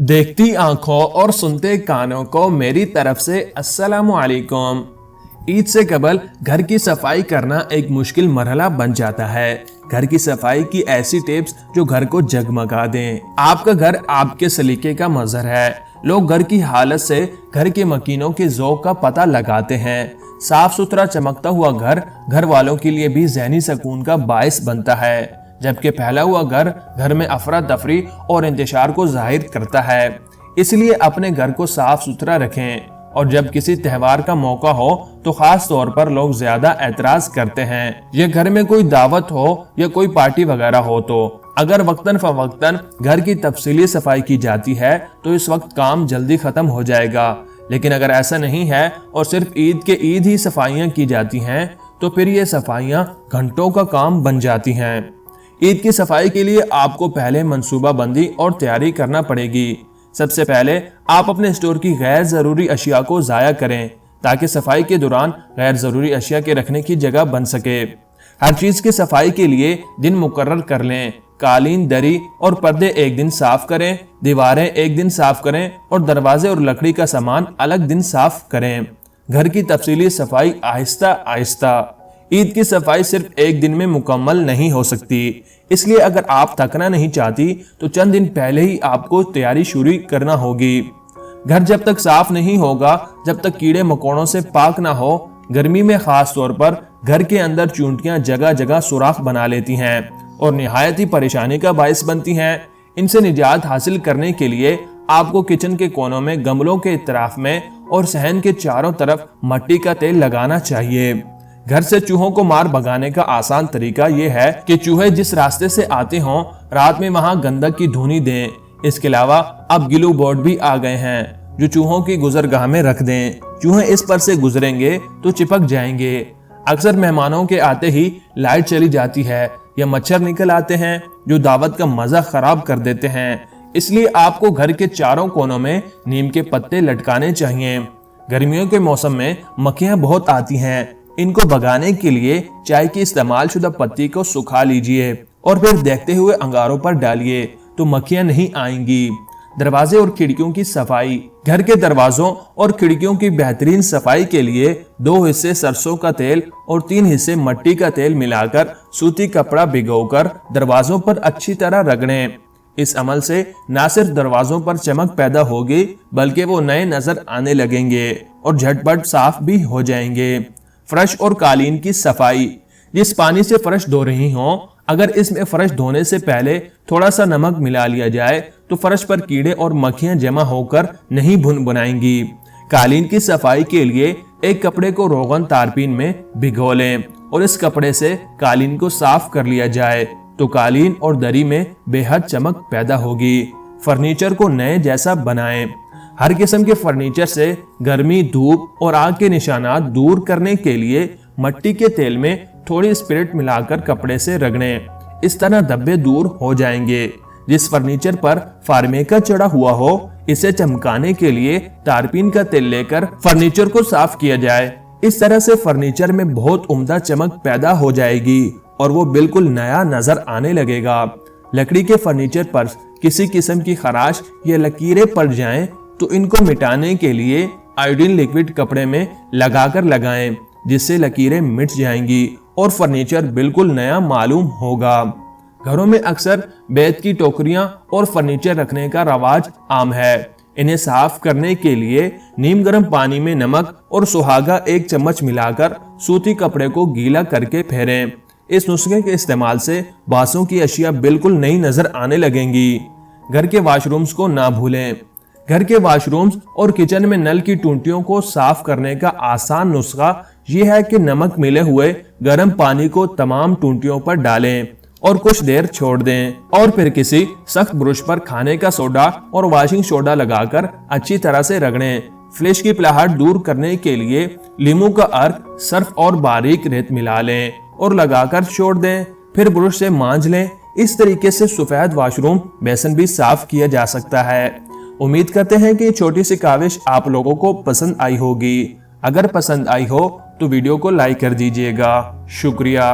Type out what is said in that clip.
देखती आंखों और सुनते कानों को मेरी तरफ से अस्सलामु अलैकुम। ईद से कबल घर की सफाई करना एक मुश्किल मरहला बन जाता है। घर की सफाई की ऐसी टिप्स जो घर को जगमगा दें। आपका घर आपके सलीके का मजहर है। लोग घर की हालत से घर के मकीनों के ज़ौक़ का पता लगाते हैं। साफ सुथरा चमकता हुआ घर वालों के लिए भी ज़हनी सुकून का बायस बनता है, जबकि फैला हुआ घर में अफरा तफरी और इंतशार को जाहिर करता है। इसलिए अपने घर को साफ सुथरा रखें और जब किसी त्योहार का मौका हो तो खास तौर पर लोग ज्यादा एतराज करते हैं। या घर में कोई दावत हो या कोई पार्टी वगैरह हो तो अगर वक्तन फवक्तन घर की तफसीली सफाई की जाती है तो इस वक्त काम जल्दी खत्म हो जाएगा। लेकिन अगर ऐसा नहीं है और सिर्फ ईद ही सफाइयाँ की जाती हैं तो फिर ये सफाइयाँ घंटों का काम बन जाती हैं। ईद की सफाई के लिए आपको पहले मंसूबा बंदी और तैयारी करना पड़ेगी। सबसे पहले आप अपने स्टोर की गैर जरूरी अशिया को ज़ाया करें ताकि सफाई के दौरान गैर जरूरी अशिया के रखने की जगह बन सके। हर चीज़ की सफाई के लिए दिन मुकर्रर कर लें। कालीन, दरी और पर्दे एक दिन साफ करें, दीवारें एक दिन साफ करें और दरवाजे और लकड़ी का सामान अलग दिन साफ करें। घर की तफसीली सफाई आहिस्ता आहिस्ता। ईद की सफाई सिर्फ एक दिन में मुकम्मल नहीं हो सकती, इसलिए अगर आप थकना नहीं चाहती तो चंद दिन पहले ही आपको तैयारी शुरू करना होगी। घर जब तक साफ नहीं होगा, जब तक कीड़े मकोड़ों से पाक ना हो। गर्मी में खास तौर पर घर के अंदर चूंटियां जगह जगह सुराख बना लेती हैं और निहायत ही परेशानी का बायस बनती हैं। इनसे निजात हासिल करने के लिए आपको किचन के कोनों में, गमलों के इतराफ में और सहन के चारों तरफ मिट्टी का तेल लगाना चाहिए। घर से चूहों को मार भगाने का आसान तरीका यह है कि चूहे जिस रास्ते से आते हों रात में वहां गंधक की धुनी दें। इसके अलावा अब ग्लू बोर्ड भी आ गए हैं जो चूहों की गुजरगाह में रख दें। चूहे इस पर से गुजरेंगे तो चिपक जाएंगे। अक्सर मेहमानों के आते ही लाइट चली जाती है या मच्छर निकल आते हैं जो दावत का मजा खराब कर देते हैं। इसलिए आपको घर के चारों कोनों में नीम के पत्ते लटकाने चाहिए। गर्मियों के मौसम में मक्खियां बहुत आती हैं। इनको भगाने के लिए चाय की इस्तेमाल शुदा पत्ती को सुखा लीजिए और फिर देखते हुए अंगारों पर डालिए तो मक्खियां नहीं आएंगी। दरवाजे और खिड़कियों की सफाई। घर के दरवाजों और खिड़कियों की बेहतरीन सफाई के लिए 2 हिस्से सरसों का तेल और 3 हिस्से मिट्टी का तेल मिलाकर सूती कपड़ा भिगोकर दरवाजों पर अच्छी तरह रगड़ें। इस अमल से न सिर्फ दरवाजों पर चमक पैदा होगी बल्कि वो नए नजर आने लगेंगे और झटपट साफ भी हो जाएंगे। फर्श और कालीन की सफाई। जिस पानी से फर्श धो रही हो, अगर इसमें फर्श धोने से पहले थोड़ा सा नमक मिला लिया जाए तो फर्श पर कीड़े और मक्खियां जमा होकर नहीं भुनभुनाएंगी। कालीन की सफाई के लिए एक कपड़े को रोगन तारपीन में भिगो लें और इस कपड़े से कालीन को साफ कर लिया जाए तो कालीन और दरी में बेहद चमक पैदा होगी। फर्नीचर को नए जैसा बनाएं। हर किस्म के फर्नीचर से गर्मी, धूप और आग के निशानात दूर करने के लिए मिट्टी के तेल में थोड़ी स्पिरिट मिलाकर कपड़े से रगड़ें। इस तरह धब्बे दूर हो जाएंगे। जिस फर्नीचर पर फार्मिका चढ़ा हुआ हो, इसे चमकाने के लिए तारपीन का तेल लेकर फर्नीचर को साफ किया जाए। इस तरह से फर्नीचर में बहुत उम्दा चमक पैदा हो जाएगी और वो बिल्कुल नया नजर आने लगेगा। लकड़ी के फर्नीचर पर किसी किस्म की खराश या लकीरें पड़ जाएं तो इनको मिटाने के लिए आयोडीन लिक्विड कपड़े में लगाकर लगाएं, जिससे लकीरें मिट जाएंगी और फर्नीचर बिल्कुल नया मालूम होगा। घरों में अक्सर बेत की टोकरियां और फर्नीचर रखने का रवाज आम है। इन्हें साफ करने के लिए नीम गर्म पानी में नमक और सुहागा 1 चम्मच मिलाकर सूती कपड़े को गीला करके फेरें। इस नुस्खे के इस्तेमाल से बासों की अशिया बिल्कुल नई नजर आने लगेंगी। घर के वाशरूम्स को ना भूलें। घर के वाशरूम्स और किचन में नल की टूंटियों को साफ करने का आसान नुस्खा यह है कि नमक मिले हुए गर्म पानी को तमाम टूंटियों पर डालें और कुछ देर छोड़ दें और फिर किसी सख्त ब्रश पर खाने का सोडा और वॉशिंग सोडा लगाकर अच्छी तरह से रगड़ें। फ्लैश की पिलाहट दूर करने के लिए लीमू का अर्क, सर्फ और बारीक रेत मिला लें और लगाकर छोड़ दें, फिर ब्रश से मांज लें। इस तरीके से सफेद वॉशरूम बेसन भी साफ किया जा सकता है। उम्मीद करते हैं कि छोटी सी काविश आप लोगों को पसंद आई होगी। अगर पसंद आई हो तो वीडियो को लाइक कर दीजिएगा। शुक्रिया।